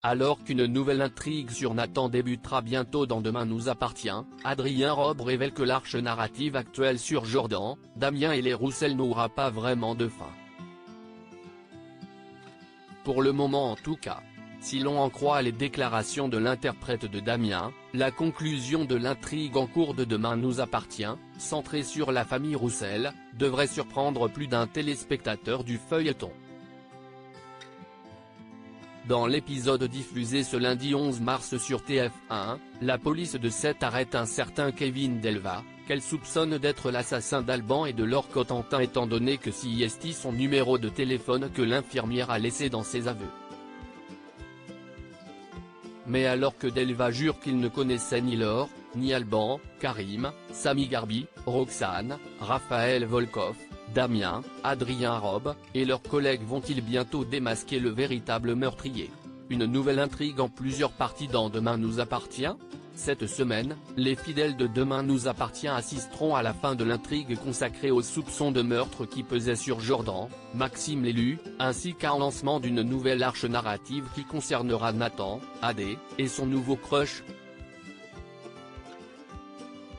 Alors qu'une nouvelle intrigue sur Nathan débutera bientôt dans Demain nous appartient, Adrien Robe révèle que l'arche narrative actuelle sur Jordan, Damien et les Roussel n'aura pas vraiment de fin. Pour le moment en tout cas. Si l'on en croit les déclarations de l'interprète de Damien, la conclusion de l'intrigue en cours de Demain nous appartient, centrée sur la famille Roussel, devrait surprendre plus d'un téléspectateur du feuilleton. Dans l'épisode diffusé ce lundi 11 mars sur TF1, la police de Sète arrête un certain Kevin Delva, qu'elle soupçonne d'être l'assassin d'Alban et de Laure Cotentin étant donné que c'est son numéro de téléphone que l'infirmière a laissé dans ses aveux. Mais alors que Delva jure qu'il ne connaissait ni Laure, ni Alban, Karim, Samy Garbi, Roxane, Raphaël Volkoff, Damien, Adrien Robe, et leurs collègues vont-ils bientôt démasquer le véritable meurtrier? Une nouvelle intrigue en plusieurs parties dans Demain nous appartient? Cette semaine, les fidèles de Demain nous appartient assisteront à la fin de l'intrigue consacrée aux soupçons de meurtre qui pesaient sur Jordan, Maxime l'élu, ainsi qu'à un lancement d'une nouvelle arche narrative qui concernera Nathan, Adé, et son nouveau crush.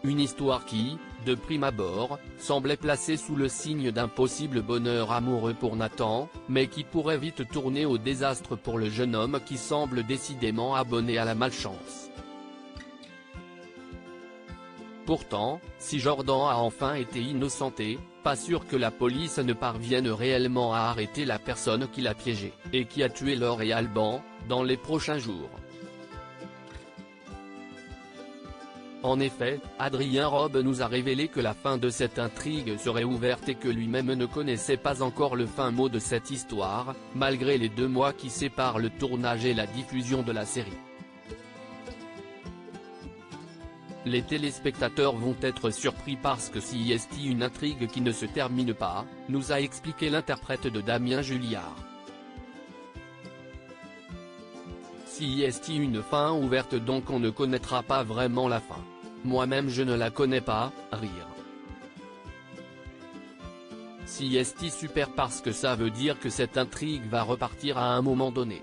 Une histoire qui, de prime abord, semblait placée sous le signe d'un possible bonheur amoureux pour Nathan, mais qui pourrait vite tourner au désastre pour le jeune homme qui semble décidément abonné à la malchance. Pourtant, si Jordan a enfin été innocenté, pas sûr que la police ne parvienne réellement à arrêter la personne qui l'a piégé, et qui a tué Laure et Alban, dans les prochains jours. En effet, Adrien Robe nous a révélé que la fin de cette intrigue serait ouverte et que lui-même ne connaissait pas encore le fin mot de cette histoire, malgré les 2 mois qui séparent le tournage et la diffusion de la série. Les téléspectateurs vont être surpris parce que c'est une intrigue qui ne se termine pas, nous a expliqué l'interprète de Damien Julliard. C'est une fin ouverte donc on ne connaîtra pas vraiment la fin. Moi-même je ne la connais pas, rire. C'est super parce que ça veut dire que cette intrigue va repartir à un moment donné.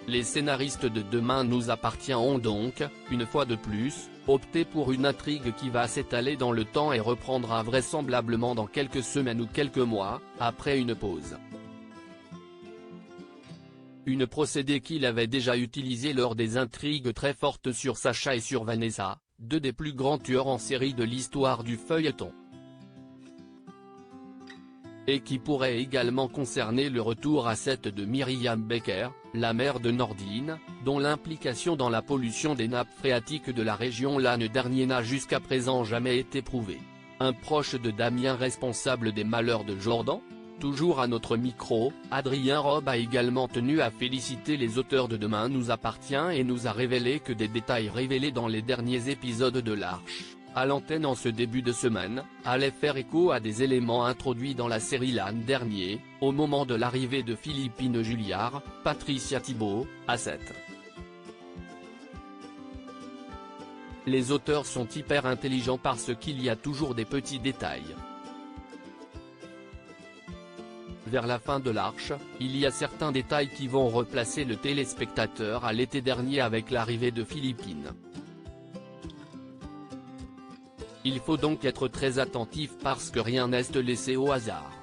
Les scénaristes de Demain nous appartient ont donc, une fois de plus, opté pour une intrigue qui va s'étaler dans le temps et reprendra vraisemblablement dans quelques semaines ou quelques mois, après une pause. Une procédé qu'il avait déjà utilisé lors des intrigues très fortes sur Sacha et sur Vanessa, 2 des plus grands tueurs en série de l'histoire du feuilleton. Et qui pourrait également concerner le retour à Sète de Myriam Becker, la mère de Nordine, dont l'implication dans la pollution des nappes phréatiques de la région l'année dernière n'a jusqu'à présent jamais été prouvée. Un proche de Damien responsable des malheurs de Jordan? Toujours à notre micro, Adrien Robe a également tenu à féliciter les auteurs de Demain nous appartient et nous a révélé que des détails révélés dans les derniers épisodes de l'Arche, à l'antenne en ce début de semaine, allaient faire écho à des éléments introduits dans la série l'an dernier, au moment de l'arrivée de Philippine Julliard, Patricia Thibault, à Sète. Les auteurs sont hyper intelligents parce qu'il y a toujours des petits détails. Vers la fin de l'Arche, il y a certains détails qui vont replacer le téléspectateur à l'été dernier avec l'arrivée de Philippine. Il faut donc être très attentif parce que rien n'est laissé au hasard.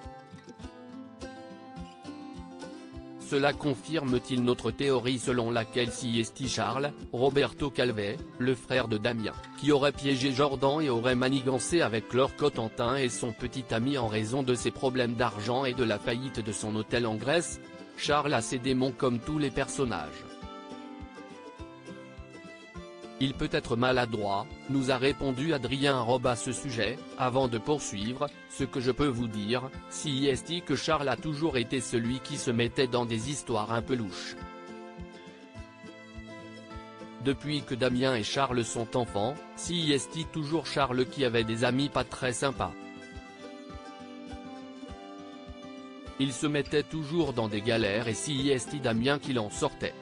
Cela confirme-t-il notre théorie selon laquelle c'est Charles, Roberto Calvet, le frère de Damien, qui aurait piégé Jordan et aurait manigancé avec Laure Cotentin et son petit ami en raison de ses problèmes d'argent et de la faillite de son hôtel en Grèce? Charles a ses démons comme tous les personnages. Il peut être maladroit, nous a répondu Adrien Robe à ce sujet, avant de poursuivre, ce que je peux vous dire, c'est que Charles a toujours été celui qui se mettait dans des histoires un peu louches. Depuis que Damien et Charles sont enfants, c'est toujours Charles qui avait des amis pas très sympas. Il se mettait toujours dans des galères et c'est Damien qui l'en sortait.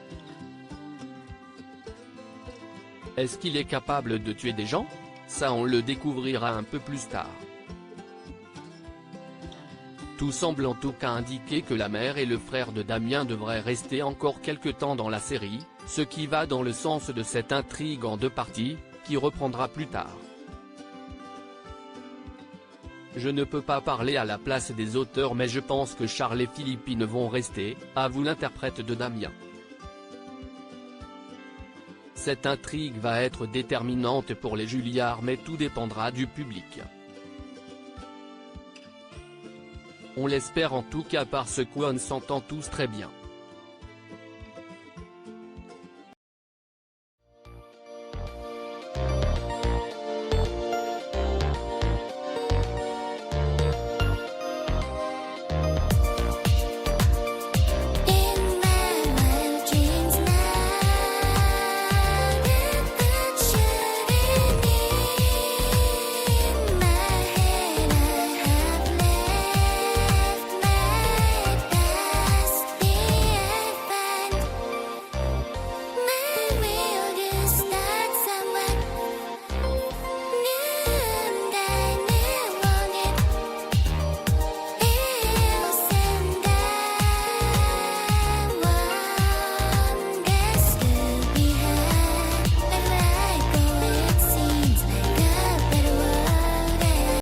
Est-ce qu'il est capable de tuer des gens? Ça on le découvrira un peu plus tard. Tout semble en tout cas indiquer que la mère et le frère de Damien devraient rester encore quelque temps dans la série, ce qui va dans le sens de cette intrigue en 2 parties, qui reprendra plus tard. Je ne peux pas parler à la place des auteurs mais je pense que Charles et Philippine vont rester, avoue l'interprète de Damien. Cette intrigue va être déterminante pour les Julliard mais tout dépendra du public. On l'espère en tout cas parce qu'on s'entend tous très bien.